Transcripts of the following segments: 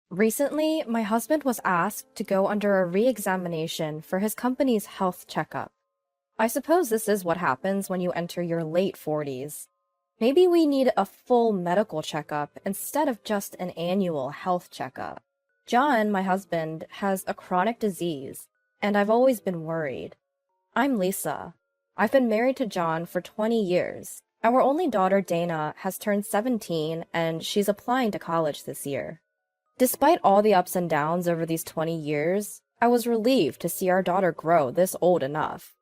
Recently, my husband was asked to go under a re-examination for his company's health checkup. I suppose this is what happens when you enter your late 40s. Maybe we need a full medical checkup instead of just an annual health checkup. John, my husband, has a chronic disease, and I've always been worried. I'm Lisa. I've been married to John for 20 years. Our only daughter, Dana, has turned 17 and she's applying to college this year. Despite all the ups and downs over these 20 years, I was relieved to see our daughter grow this old enough.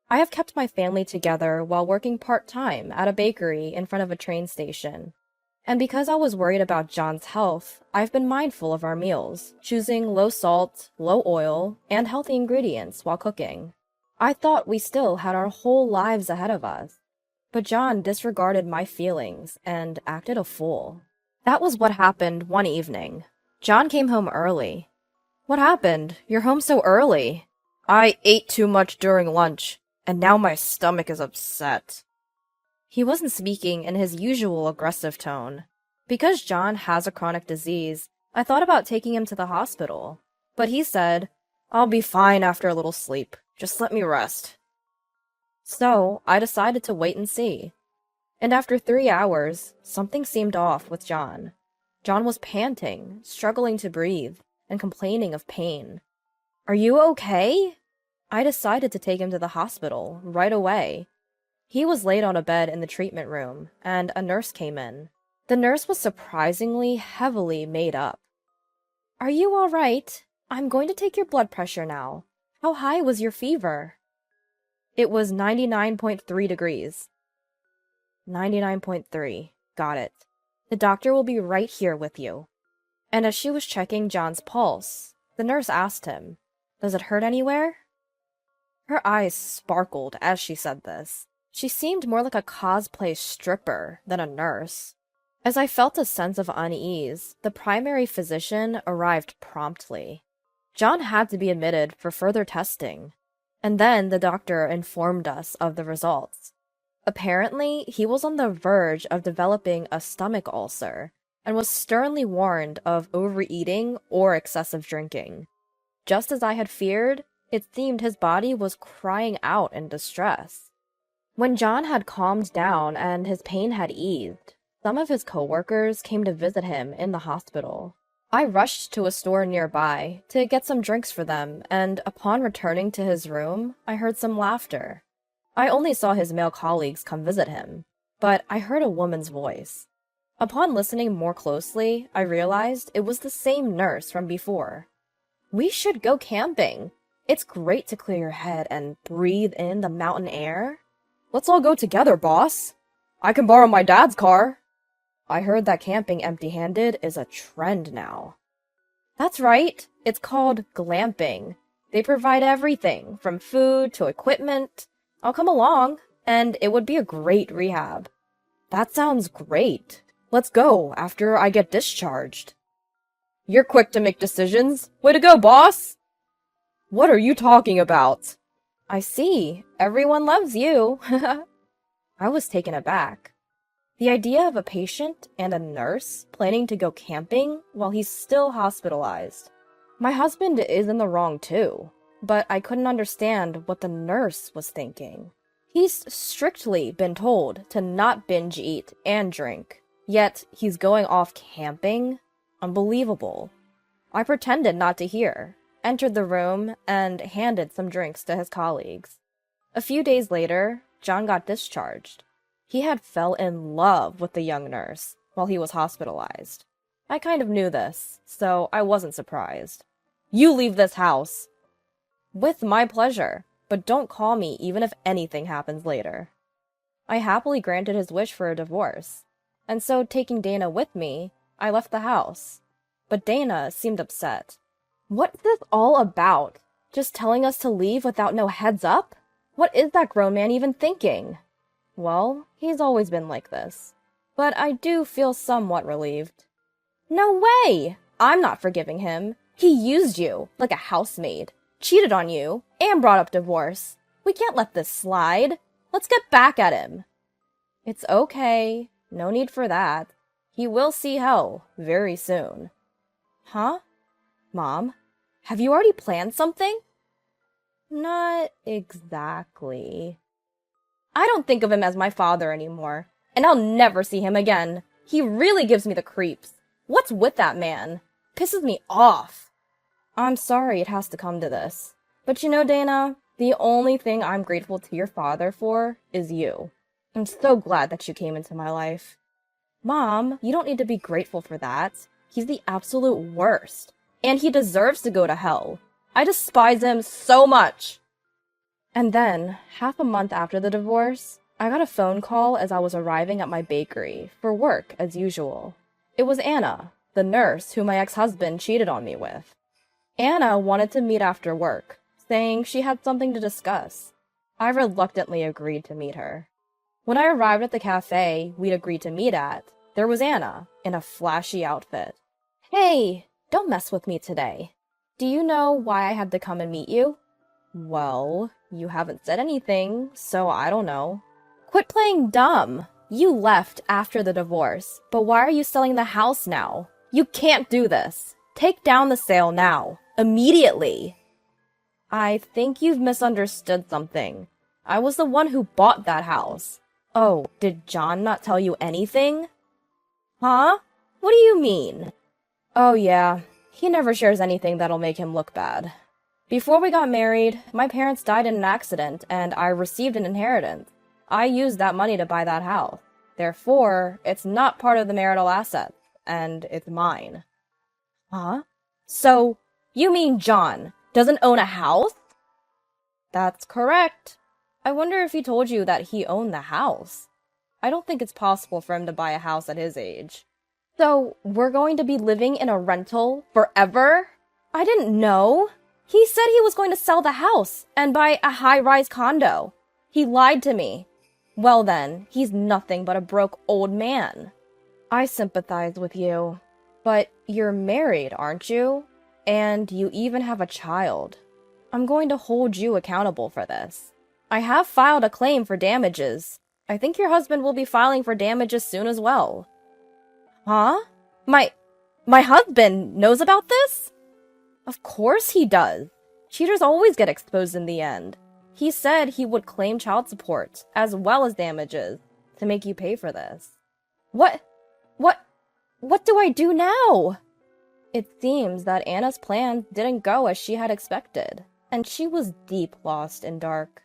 I have kept my family together while working part-time at a bakery in front of a train station. And because I was worried about John's health, I've been mindful of our meals, choosing low salt, low oil, and healthy ingredients while cooking. I thought we still had our whole lives ahead of us. But John disregarded my feelings and acted a fool. That was what happened one evening. John came home early. What happened? You're home so early. I ate too much during lunch, and now my stomach is upset. He wasn't speaking in his usual aggressive tone. Because John has a chronic disease, I thought about taking him to the hospital. But he said, I'll be fine after a little sleep. Just let me rest. So, I decided to wait and see. And after 3 hours, something seemed off with John. John was panting, struggling to breathe, and complaining of pain. Are you okay? I decided to take him to the hospital right away. He was laid on a bed in the treatment room, and a nurse came in. The nurse was surprisingly heavily made up. Are you all right? I'm going to take your blood pressure now. How high was your fever? It was 99.3 degrees. 99.3. Got it. The doctor will be right here with you. And as she was checking John's pulse, the nurse asked him, Does it hurt anywhere? Her eyes sparkled as she said this. She seemed more like a cosplay stripper than a nurse. As I felt a sense of unease, the primary physician arrived promptly. John had to be admitted for further testing, and then the doctor informed us of the results. Apparently, he was on the verge of developing a stomach ulcer and was sternly warned of overeating or excessive drinking. Just as I had feared, it seemed his body was crying out in distress. When John had calmed down and his pain had eased, some of his coworkers came to visit him in the hospital. I rushed to a store nearby to get some drinks for them, and upon returning to his room, I heard some laughter. I only saw his male colleagues come visit him, but I heard a woman's voice. Upon listening more closely, I realized it was the same nurse from before. We should go camping. It's great to clear your head and breathe in the mountain air. Let's all go together, boss. I can borrow my dad's car. I heard that camping empty-handed is a trend now. That's right. It's called glamping. They provide everything, from food to equipment. I'll come along, and it would be a great rehab. That sounds great. Let's go after I get discharged. You're quick to make decisions. Way to go, boss! What are you talking about? I see. Everyone loves you. I was taken aback. The idea of a patient and a nurse planning to go camping while he's still hospitalized. My husband is in the wrong too, but I couldn't understand what the nurse was thinking. He's strictly been told to not binge eat and drink, yet he's going off camping? Unbelievable. I pretended not to hear, entered the room, and handed some drinks to his colleagues. A few days later, John got discharged. He had fell in love with the young nurse while he was hospitalized. I kind of knew this, so I wasn't surprised. You leave this house! With my pleasure, but don't call me even if anything happens later. I happily granted his wish for a divorce, and so taking Dana with me, I left the house. But Dana seemed upset. What's this all about? Just telling us to leave without no heads up? What is that grown man even thinking? Well, he's always been like this. But I do feel somewhat relieved. No way! I'm not forgiving him. He used you, like a housemaid, cheated on you, and brought up divorce. We can't let this slide. Let's get back at him. It's okay. No need for that. He will see hell very soon. Huh? Mom, have you already planned something? Not exactly. I don't think of him as my father anymore, and I'll never see him again. He really gives me the creeps. What's with that man? Pisses me off. I'm sorry it has to come to this. But you know, Dana, the only thing I'm grateful to your father for is you. I'm so glad that you came into my life. Mom, you don't need to be grateful for that. He's the absolute worst. And he deserves to go to hell. I despise him so much. And then, half a month after the divorce, I got a phone call as I was arriving at my bakery for work as usual. It was Anna, the nurse who my ex-husband cheated on me with. Anna wanted to meet after work, saying she had something to discuss. I reluctantly agreed to meet her. When I arrived at the cafe we'd agreed to meet at, there was Anna in a flashy outfit. Hey, don't mess with me today. Do you know why I had to come and meet you? Well, you haven't said anything, so I don't know. Quit playing dumb. You left after the divorce, but why are you selling the house now? You can't do this. Take down the sale now. Immediately. I think you've misunderstood something. I was the one who bought that house. Oh, did John not tell you anything? Huh? What do you mean? Oh yeah, he never shares anything that'll make him look bad. Before we got married, my parents died in an accident and I received an inheritance. I used that money to buy that house. Therefore, it's not part of the marital assets, and it's mine. Huh? So, you mean John doesn't own a house? That's correct. I wonder if he told you that he owned the house. I don't think it's possible for him to buy a house at his age. So, we're going to be living in a rental forever? I didn't know. He said he was going to sell the house and buy a high-rise condo. He lied to me. Well then, he's nothing but a broke old man. I sympathize with you. But you're married, aren't you? And you even have a child. I'm going to hold you accountable for this. I have filed a claim for damages. I think your husband will be filing for damages soon as well. Huh? My husband knows about this? Of course he does. Cheaters always get exposed in the end. He said he would claim child support, as well as damages, to make you pay for this. What do I do now? It seems that Anna's plans didn't go as she had expected, and she was deep lost in dark.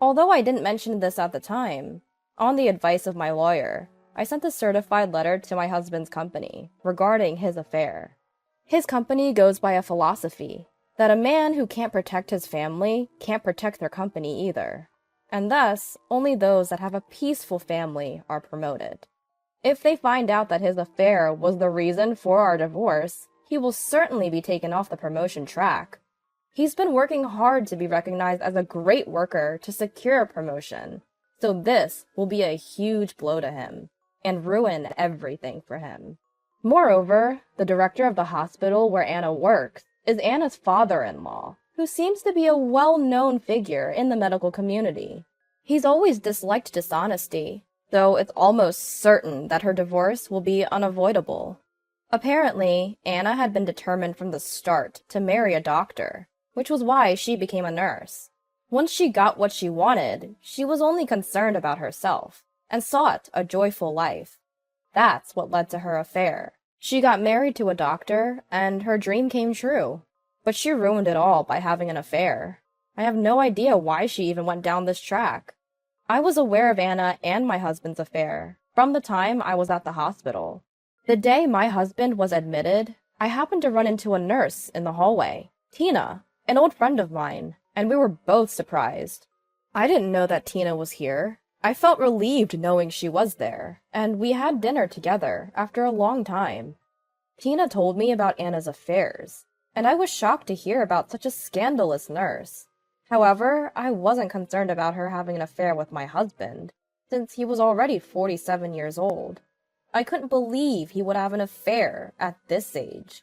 Although I didn't mention this at the time, on the advice of my lawyer, I sent a certified letter to my husband's company regarding his affair. His company goes by a philosophy that a man who can't protect his family can't protect their company either, and thus only those that have a peaceful family are promoted. If they find out that his affair was the reason for our divorce, he will certainly be taken off the promotion track. He's been working hard to be recognized as a great worker to secure a promotion, so this will be a huge blow to him and ruin everything for him. Moreover, the director of the hospital where Anna works is Anna's father-in-law, who seems to be a well-known figure in the medical community. He's always disliked dishonesty, though it's almost certain that her divorce will be unavoidable. Apparently, Anna had been determined from the start to marry a doctor, which was why she became a nurse. Once she got what she wanted, she was only concerned about herself, and sought a joyful life. That's what led to her affair. She got married to a doctor, and her dream came true. But she ruined it all by having an affair. I have no idea why she even went down this track. I was aware of Anna and my husband's affair from the time I was at the hospital. The day my husband was admitted, I happened to run into a nurse in the hallway, Tina, an old friend of mine, and we were both surprised. I didn't know that Tina was here. I felt relieved knowing she was there, and we had dinner together after a long time. Tina told me about Anna's affairs, and I was shocked to hear about such a scandalous nurse. However, I wasn't concerned about her having an affair with my husband, since he was already 47 years old. I couldn't believe he would have an affair at this age.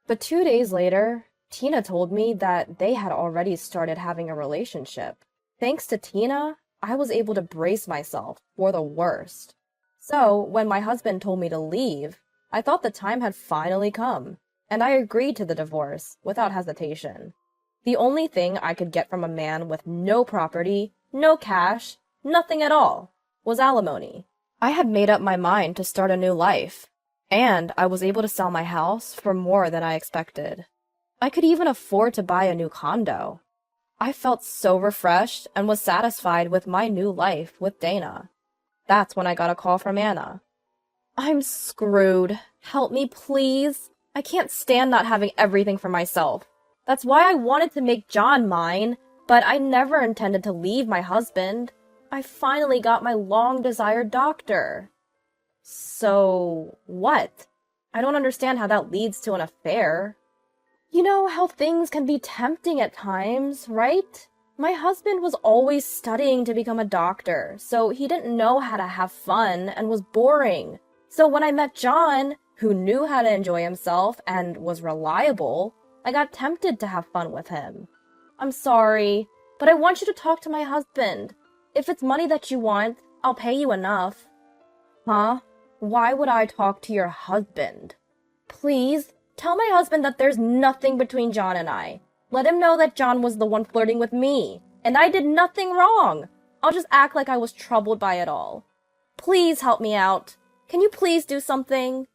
But 2 days later, Tina told me that they had already started having a relationship. Thanks to Tina, I was able to brace myself for the worst. So, when my husband told me to leave, I thought the time had finally come, and I agreed to the divorce without hesitation. The only thing I could get from a man with no property, no cash, nothing at all, was alimony. I had made up my mind to start a new life, and I was able to sell my house for more than I expected. I could even afford to buy a new condo. I felt so refreshed and was satisfied with my new life with Dana. That's when I got a call from Anna. I'm screwed. Help me, please. I can't stand not having everything for myself. That's why I wanted to make John mine, but I never intended to leave my husband. I finally got my long-desired doctor. So, what? I don't understand how that leads to an affair. You know how things can be tempting at times, right? My husband was always studying to become a doctor, so he didn't know how to have fun and was boring. So when I met John, who knew how to enjoy himself and was reliable, I got tempted to have fun with him. I'm sorry, but I want you to talk to my husband. If it's money that you want, I'll pay you enough. Huh? Why would I talk to your husband? Please, tell my husband that there's nothing between John and I. Let him know that John was the one flirting with me, and I did nothing wrong. I'll just act like I was troubled by it all. Please help me out. Can you please do something?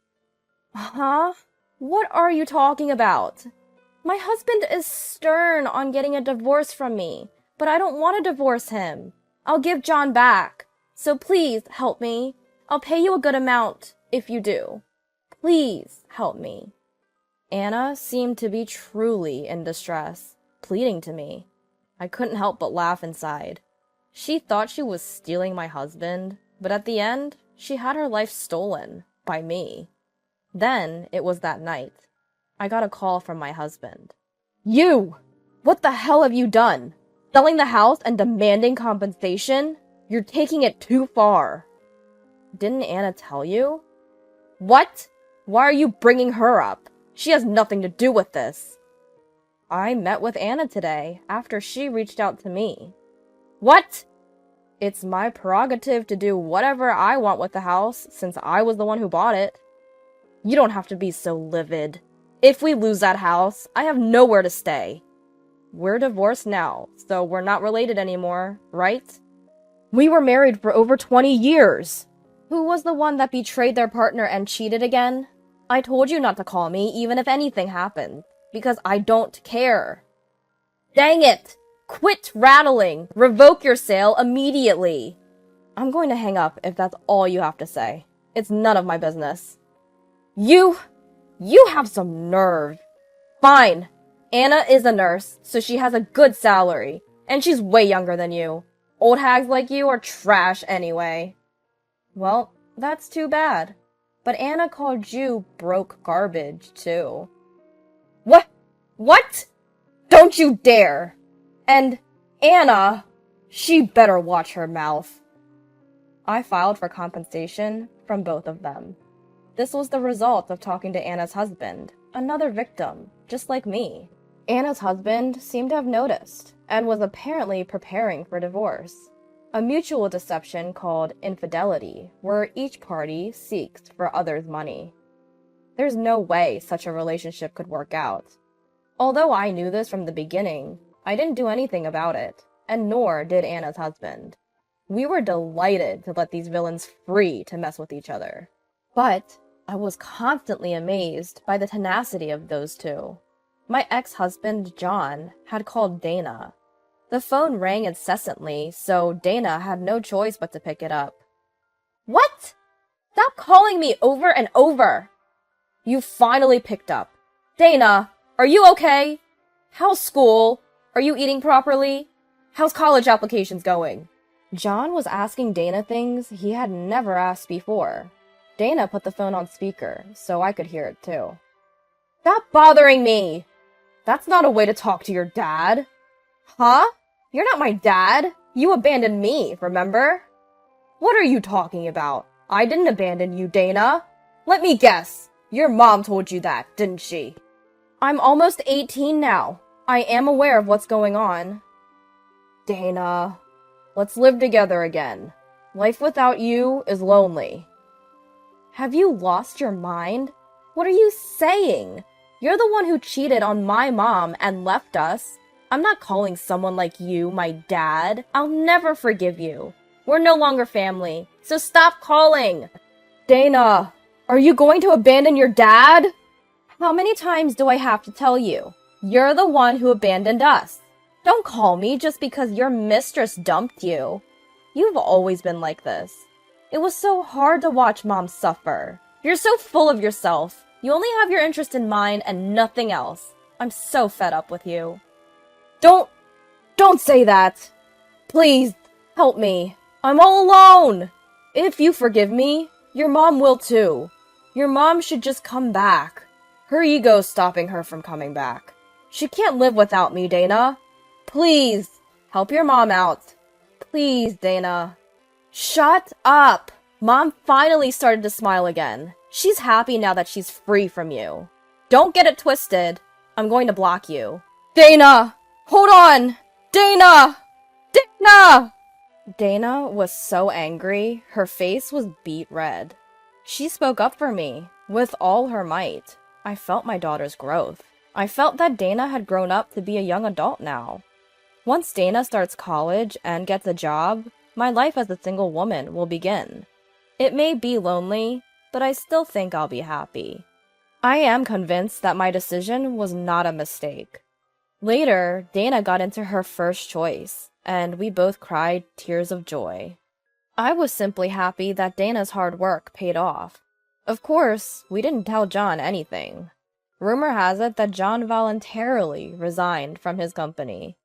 Huh? What are you talking about? My husband is stern on getting a divorce from me, but I don't want to divorce him. I'll give John back. So please help me. I'll pay you a good amount if you do. Please help me. Anna seemed to be truly in distress, pleading to me. I couldn't help but laugh inside. She thought she was stealing my husband, but at the end, she had her life stolen by me. Then it was that night. I got a call from my husband. You! What the hell have you done? Selling the house and demanding compensation? You're taking it too far. Didn't Anna tell you? What? Why are you bringing her up? She has nothing to do with this. I met with Anna today after she reached out to me. What? It's my prerogative to do whatever I want with the house since I was the one who bought it. You don't have to be so livid. If we lose that house, I have nowhere to stay. We're divorced now, so we're not related anymore, right? We were married for over 20 years. Who was the one that betrayed their partner and cheated again? I told you not to call me even if anything happened, because I don't care. Dang it! Quit rattling! Revoke your sale immediately! I'm going to hang up if that's all you have to say. It's none of my business. You have some nerve. Fine. Anna is a nurse, so she has a good salary, and she's way younger than you. Old hags like you are trash anyway. Well, that's too bad. But Anna called you broke garbage, too. What? Don't you dare! And Anna, she better watch her mouth. I filed for compensation from both of them. This was the result of talking to Anna's husband, another victim, just like me. Anna's husband seemed to have noticed, and was apparently preparing for divorce. A mutual deception called infidelity, where each party seeks for others' money. There's no way such a relationship could work out. Although I knew this from the beginning, I didn't do anything about it, and nor did Anna's husband. We were delighted to let these villains free to mess with each other. But I was constantly amazed by the tenacity of those two. My ex-husband, John, had called Dana. The phone rang incessantly, so Dana had no choice but to pick it up. What? Stop calling me over and over! You finally picked up. Dana, are you okay? How's school? Are you eating properly? How's college applications going? John was asking Dana things he had never asked before. Dana put the phone on speaker, so I could hear it too. Stop bothering me! That's not a way to talk to your dad. Huh? You're not my dad. You abandoned me, remember? What are you talking about? I didn't abandon you, Dana. Let me guess. Your mom told you that, didn't she? I'm almost 18 now. I am aware of what's going on. Dana, let's live together again. Life without you is lonely. Have you lost your mind? What are you saying? You're the one who cheated on my mom and left us. I'm not calling someone like you my dad. I'll never forgive you. We're no longer family, so stop calling. Dana, are you going to abandon your dad? How many times do I have to tell you? You're the one who abandoned us. Don't call me just because your mistress dumped you. You've always been like this. It was so hard to watch Mom suffer. You're so full of yourself. You only have your interest in mind and nothing else. I'm so fed up with you. Don't say that. Please, help me. I'm all alone. If you forgive me, your mom will too. Your mom should just come back. Her ego's stopping her from coming back. She can't live without me, Dana. Please, help your mom out. Please, Dana. Shut up! Mom finally started to smile again. She's happy now that she's free from you. Don't get it twisted. I'm going to block you. Dana! Hold on! Dana! Dana! Dana was so angry, her face was beet red. She spoke up for me, with all her might. I felt my daughter's growth. I felt that Dana had grown up to be a young adult now. Once Dana starts college and gets a job, my life as a single woman will begin. It may be lonely, but I still think I'll be happy. I am convinced that my decision was not a mistake. Later, Dana got into her first choice, and we both cried tears of joy. I was simply happy that Dana's hard work paid off. Of course, we didn't tell John anything. Rumor has it that John voluntarily resigned from his company.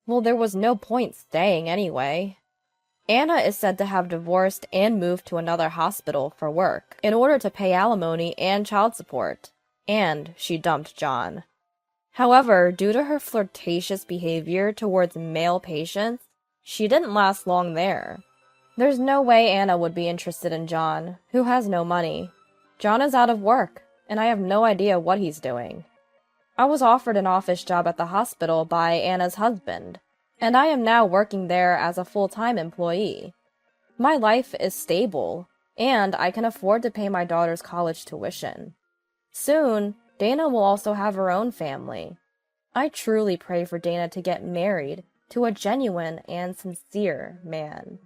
Well, there was no point staying anyway. Anna is said to have divorced and moved to another hospital for work in order to pay alimony and child support, and she dumped John. However, due to her flirtatious behavior towards male patients, she didn't last long there. There's no way Anna would be interested in John, who has no money. John is out of work, and I have no idea what he's doing. I was offered an office job at the hospital by Anna's husband, and I am now working there as a full-time employee. My life is stable, and I can afford to pay my daughter's college tuition. Soon, Dana will also have her own family. I truly pray for Dana to get married to a genuine and sincere man.